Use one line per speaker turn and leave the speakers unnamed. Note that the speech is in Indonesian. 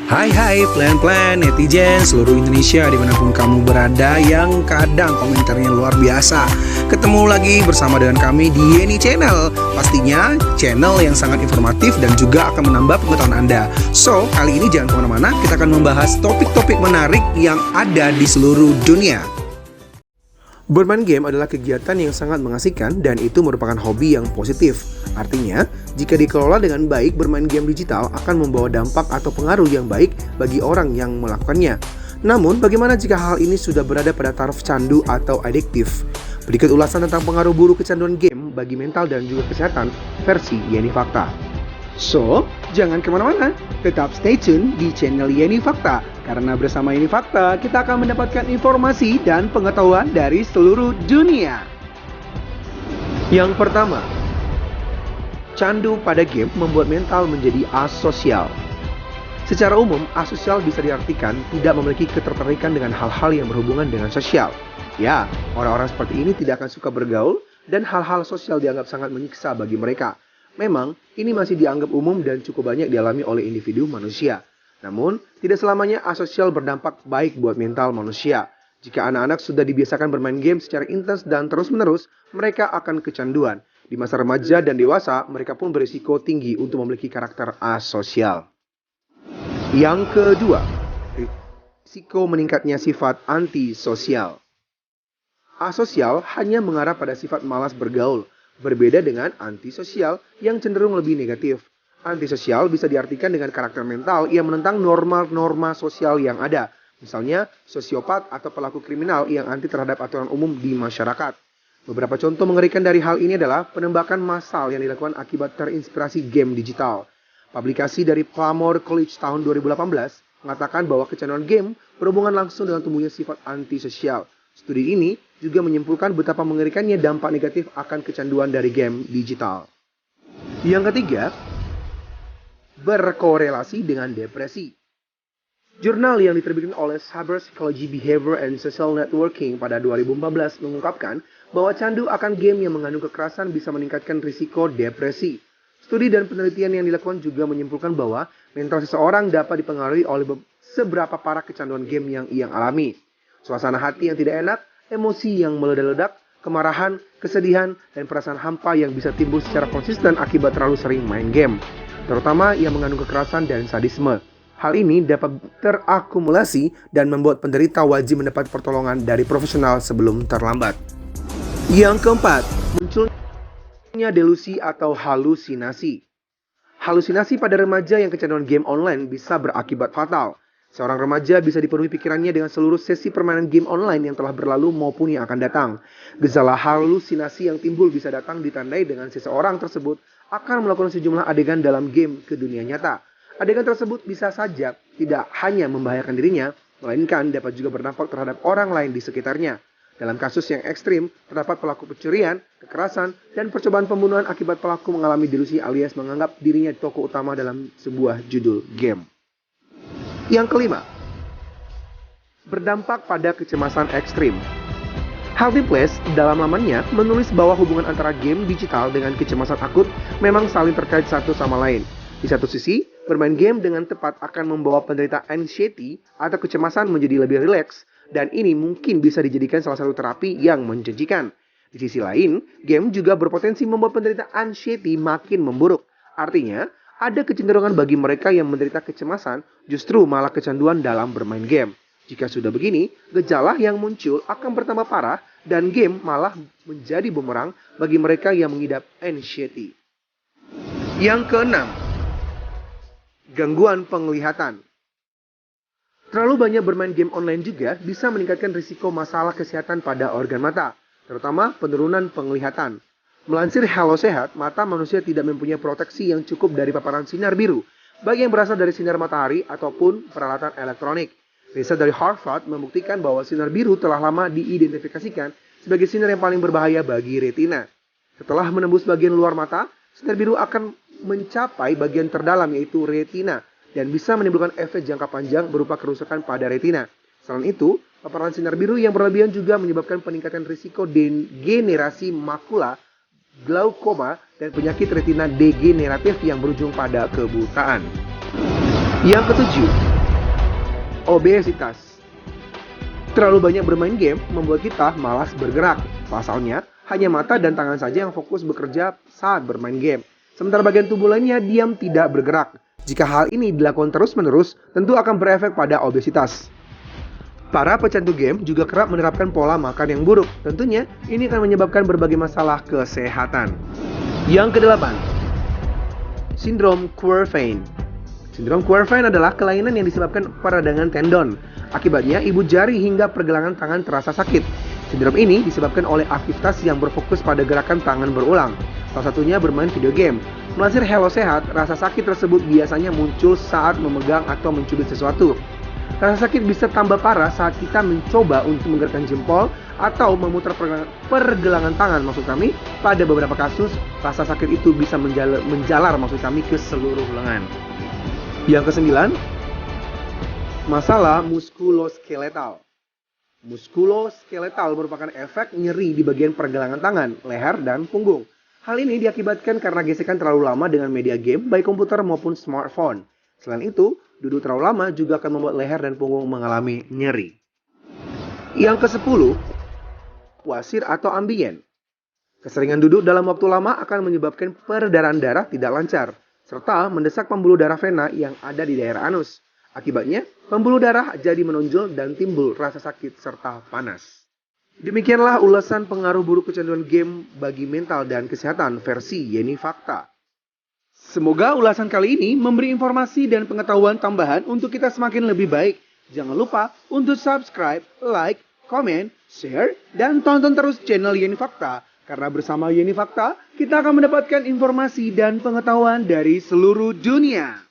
Hai plan-plan netizen seluruh Indonesia dimanapun kamu berada yang kadang komentarnya luar biasa. Ketemu lagi bersama dengan kami di Yeni Channel. Pastinya channel yang sangat informatif dan juga akan menambah pengetahuan Anda. So, kali ini jangan kemana-mana, kita akan membahas topik-topik menarik yang ada di seluruh dunia. Bermain game adalah kegiatan yang sangat mengasihkan dan itu merupakan hobi yang positif. Artinya, jika dikelola dengan baik, bermain game digital akan membawa dampak atau pengaruh yang baik bagi orang yang melakukannya. Namun, bagaimana jika hal ini sudah berada pada taraf candu atau adiktif? Berikut ulasan tentang pengaruh buruk kecanduan game bagi mental dan juga kesehatan versi Yeni Fakta. So, jangan kemana-mana, tetap stay tune di channel Yeni Fakta. Karena bersama Yeni Fakta, kita akan mendapatkan informasi dan pengetahuan dari seluruh dunia. Yang pertama, candu pada game membuat mental menjadi asosial. Secara umum, asosial bisa diartikan tidak memiliki ketertarikan dengan hal-hal yang berhubungan dengan sosial. Ya, orang-orang seperti ini tidak akan suka bergaul dan hal-hal sosial dianggap sangat menyiksa bagi mereka. Memang, ini masih dianggap umum dan cukup banyak dialami oleh individu manusia. Namun, tidak selamanya asosial berdampak baik buat mental manusia. Jika anak-anak sudah dibiasakan bermain game secara intens dan terus-menerus, mereka akan kecanduan. Di masa remaja dan dewasa, mereka pun berisiko tinggi untuk memiliki karakter asosial. Yang kedua, risiko meningkatnya sifat antisosial. Asosial hanya mengarah pada sifat malas bergaul, berbeda dengan antisosial yang cenderung lebih negatif. Antisosial bisa diartikan dengan karakter mental yang menentang norma-norma sosial yang ada. Misalnya, sosiopat atau pelaku kriminal yang anti terhadap aturan umum di masyarakat. Beberapa contoh mengerikan dari hal ini adalah penembakan massal yang dilakukan akibat terinspirasi game digital. Publikasi dari Claremore College tahun 2018 mengatakan bahwa kecanduan game berhubungan langsung dengan tumbuhnya sifat antisosial. Studi ini juga menyimpulkan betapa mengerikannya dampak negatif akan kecanduan dari game digital. Yang ketiga, berkorelasi dengan depresi. Jurnal yang diterbitkan oleh Cyber Psychology, Behavior and Social Networking pada 2014 mengungkapkan bahwa candu akan game yang mengandung kekerasan bisa meningkatkan risiko depresi. Studi dan penelitian yang dilakukan juga menyimpulkan bahwa mental seseorang dapat dipengaruhi oleh seberapa parah kecanduan game yang ia alami. Suasana hati yang tidak enak, emosi yang meledak-ledak, kemarahan, kesedihan, dan perasaan hampa yang bisa timbul secara konsisten akibat terlalu sering main game, terutama yang mengandung kekerasan dan sadisme. Hal ini dapat terakumulasi dan membuat penderita wajib mendapat pertolongan dari profesional sebelum terlambat. Yang keempat, munculnya delusi atau halusinasi. Halusinasi pada remaja yang kecanduan game online bisa berakibat fatal. Seorang remaja bisa dipenuhi pikirannya dengan seluruh sesi permainan game online yang telah berlalu maupun yang akan datang. Gejala halusinasi yang timbul bisa datang ditandai dengan seseorang tersebut akan melakukan sejumlah adegan dalam game ke dunia nyata. Adegan tersebut bisa saja tidak hanya membahayakan dirinya, melainkan dapat juga berdampak terhadap orang lain di sekitarnya. Dalam kasus yang ekstrim, terdapat pelaku pencurian, kekerasan, dan percobaan pembunuhan akibat pelaku mengalami delusi alias menganggap dirinya tokoh utama dalam sebuah judul game. Yang kelima, berdampak pada kecemasan ekstrim. Healthy Place dalam lamannya menulis bahwa hubungan antara game digital dengan kecemasan akut memang saling terkait satu sama lain. Di satu sisi, bermain game dengan tepat akan membawa penderita anxiety atau kecemasan menjadi lebih rileks, dan ini mungkin bisa dijadikan salah satu terapi yang menjanjikan. Di sisi lain, game juga berpotensi membuat penderita anxiety makin memburuk. Artinya, ada kecenderungan bagi mereka yang menderita kecemasan justru malah kecanduan dalam bermain game. Jika sudah begini, gejala yang muncul akan bertambah parah dan game malah menjadi bumerang bagi mereka yang mengidap anxiety. Yang keenam, gangguan penglihatan. Terlalu banyak bermain game online juga bisa meningkatkan risiko masalah kesehatan pada organ mata, terutama penurunan penglihatan. Melansir Hello Sehat, mata manusia tidak mempunyai proteksi yang cukup dari paparan sinar biru, baik yang berasal dari sinar matahari ataupun peralatan elektronik. Riset dari Harvard membuktikan bahwa sinar biru telah lama diidentifikasikan sebagai sinar yang paling berbahaya bagi retina. Setelah menembus bagian luar mata, sinar biru akan mencapai bagian terdalam yaitu retina dan bisa menimbulkan efek jangka panjang berupa kerusakan pada retina. Selain itu, paparan sinar biru yang berlebihan juga menyebabkan peningkatan risiko degenerasi makula, glaukoma, dan penyakit retina degeneratif yang berujung pada kebutaan. Yang ketujuh, obesitas. Terlalu banyak bermain game membuat kita malas bergerak. Pasalnya, hanya mata dan tangan saja yang fokus bekerja saat bermain game. Sementara bagian tubuh lainnya diam tidak bergerak. Jika hal ini dilakukan terus-menerus, tentu akan berefek pada obesitas. Para pecandu game juga kerap menerapkan pola makan yang buruk. Tentunya, ini akan menyebabkan berbagai masalah kesehatan. Yang kedelapan, sindrom Quervain. Sindrom Quervain adalah kelainan yang disebabkan peradangan tendon. Akibatnya, ibu jari hingga pergelangan tangan terasa sakit. Sindrom ini disebabkan oleh aktivitas yang berfokus pada gerakan tangan berulang. Salah satunya bermain video game. Melansir Hello Sehat, rasa sakit tersebut biasanya muncul saat memegang atau mencubit sesuatu. Rasa sakit bisa tambah parah saat kita mencoba untuk menggerakkan jempol atau memutar pergelangan tangan. Maksud kami, pada beberapa kasus, rasa sakit itu bisa menjalar maksud kami ke seluruh lengan. Yang kesembilan, masalah muskuloskeletal. Muskuloskeletal merupakan efek nyeri di bagian pergelangan tangan, leher, dan punggung. Hal ini diakibatkan karena gesekan terlalu lama dengan media game, baik komputer maupun smartphone. Selain itu, duduk terlalu lama juga akan membuat leher dan punggung mengalami nyeri. Yang ke-10, wasir atau ambien. Keseringan duduk dalam waktu lama akan menyebabkan peredaran darah tidak lancar, serta mendesak pembuluh darah vena yang ada di daerah anus. Akibatnya, pembuluh darah jadi menonjol dan timbul rasa sakit serta panas. Demikianlah ulasan pengaruh buruk kecanduan game bagi mental dan kesehatan versi Yeni Fakta. Semoga ulasan kali ini memberi informasi dan pengetahuan tambahan untuk kita semakin lebih baik. Jangan lupa untuk subscribe, like, komen, share, dan tonton terus channel Yeni Fakta. Karena bersama Yeni Fakta, kita akan mendapatkan informasi dan pengetahuan dari seluruh dunia.